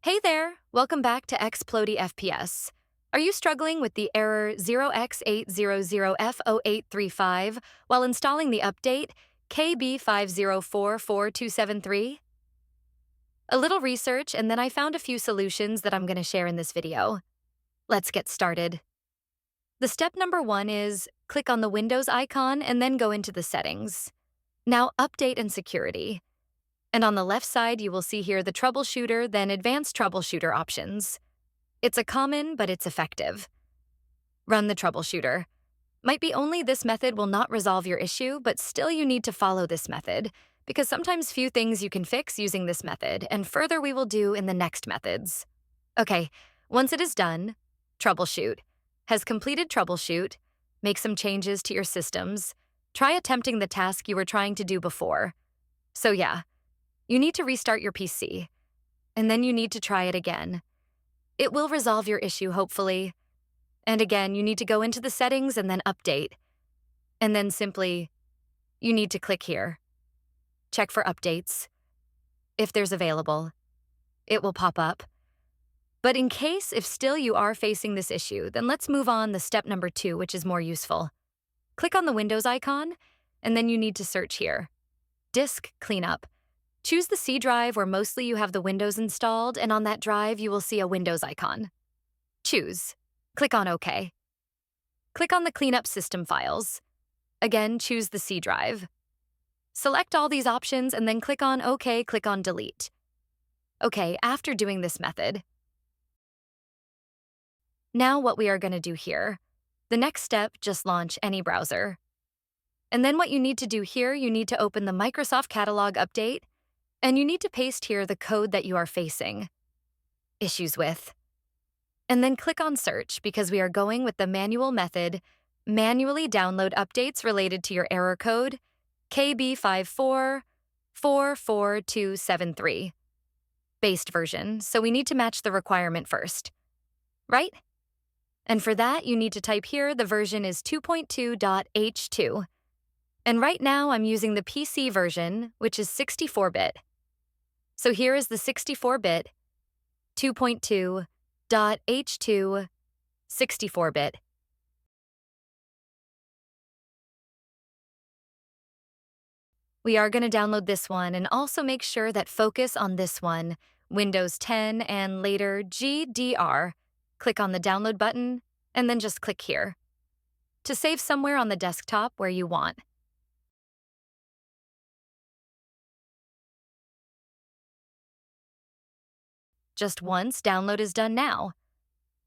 Hey there, welcome back to Xplody FPS. Are you struggling with the error 0x800f0835 while installing the update KB5044273? A little research and then I found a few solutions that I'm going to share in this video. Let's get started. The step number 1 is click on the Windows icon and then go into the settings. Now update and security. And on the left side, you will see here the troubleshooter, then advanced troubleshooter options. It's a common, but it's effective. Run the troubleshooter. Might be only this method will not resolve your issue, but still you need to follow this method, because sometimes few things you can fix using this method, and further we will do in the next methods. Okay, once it is done, troubleshoot. Has completed troubleshoot, make some changes to your systems, try attempting the task you were trying to do before. So yeah, you need to restart your PC, and then you need to try it again. It will resolve your issue, hopefully. And again, you need to go into the settings and then update. And then simply, you need to click here. Check for updates. If there's available, it will pop up. But in case if still you are facing this issue, then let's move on to step number 2, which is more useful. Click on the Windows icon, and then you need to search here. Disk Cleanup. Choose the C drive where mostly you have the Windows installed, and on that drive you will see a Windows icon. Choose. Click on OK. Click on the Cleanup System Files. Again, choose the C drive. Select all these options and then click on OK, click on Delete. Okay, after doing this method, now what we are going to do here, the next step, just launch any browser. And then what you need to do here, you need to open the Microsoft Catalog update, and you need to paste here the code that you are facing issues with. And then click on Search because we are going with the manual method, manually download updates related to your error code, KB5044273. Based version, so we need to match the requirement first, right? And for that, you need to type here the version is 2.2.h2. And right now I'm using the PC version, which is 64-bit. So here is the 64-bit, 2.2.h2, 64-bit. We are going to download this one and also make sure that focus on this one, Windows 10 and later GDR. Click on the download button and then just click here to save somewhere on the desktop where you want. Just once, download is done now.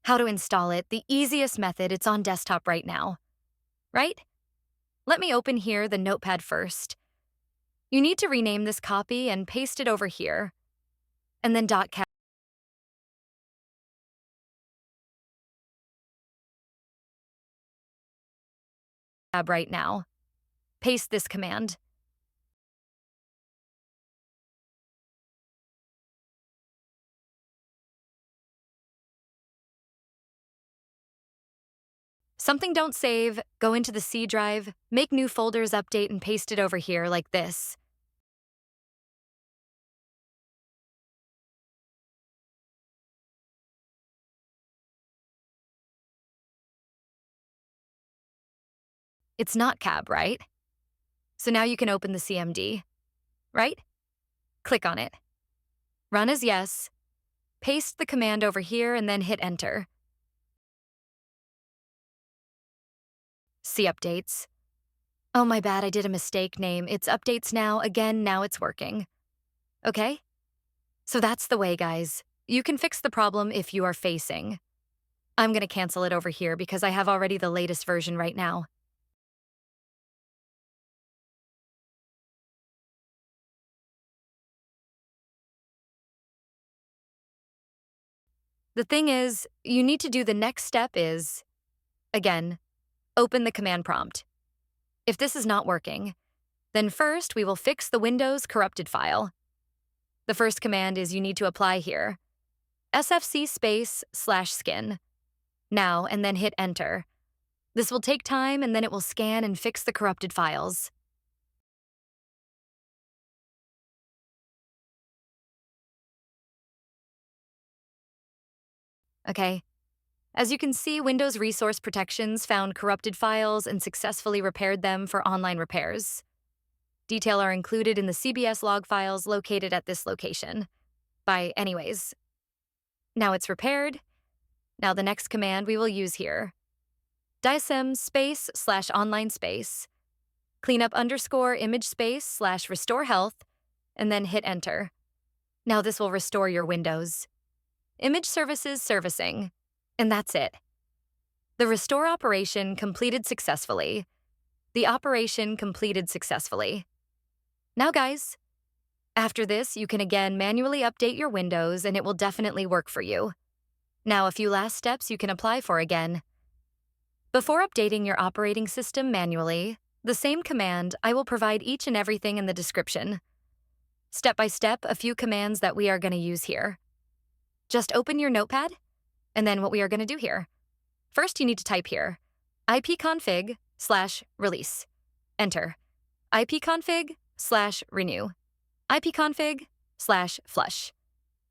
How to install it, the easiest method, it's on desktop right now, right? Let me open here the notepad first. You need to rename this copy and paste it over here, and then .cat tab right now. Paste this command. Something don't save, go into the C drive, make new folders, update, and paste it over here like this. It's not cab, right? So now you can open the CMD, right? Click on it. Run as yes. Paste the command over here and then hit enter. See updates. Oh, my bad, I did a mistake name. It's updates now. Again, now it's working. Okay? So that's the way, guys. You can fix the problem if you are facing. I'm going to cancel it over here because I have already the latest version right now. The thing is, you need to do the next step is, again, open the command prompt. If this is not working, then first we will fix the Windows corrupted file. The first command is you need to apply here, sfc/skin, now and then hit enter. This will take time and then it will scan and fix the corrupted files. okay? As you can see, Windows Resource Protections found corrupted files and successfully repaired them for online repairs. Detail are included in the CBS log files located at this location. Anyways. Now it's repaired. Now the next command we will use here. Disem space/online space, cleanup _image space/restore health, and then hit enter. Now this will restore your Windows. Image services servicing, and that's it. The restore operation completed successfully. The operation completed successfully. Now guys, after this, you can again manually update your Windows and it will definitely work for you. Now a few last steps you can apply for again. Before updating your operating system manually, the same command, I will provide each and everything in the description. Step by step, a few commands that we are going to use here. Just open your notepad, and then what we are going to do here. First, you need to type here, ipconfig/release. Enter. ipconfig/renew. ipconfig/flush.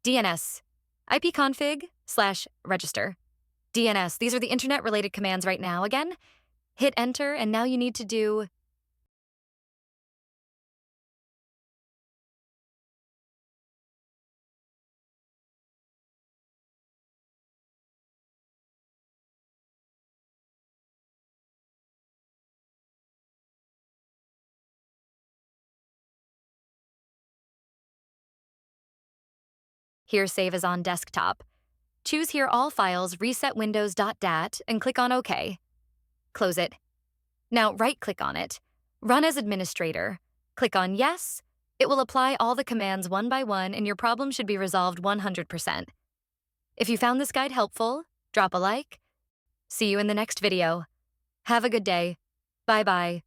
DNS. ipconfig/register. DNS. These are the internet-related commands right now. Again, hit enter, and now you need to do here save as on desktop. Choose here all files, reset windows.dat, and click on OK. Close it. Now right-click on it. Run as administrator. Click on Yes. It will apply all the commands one by one, and your problem should be resolved 100%. If you found this guide helpful, drop a like. See you in the next video. Have a good day. Bye-bye.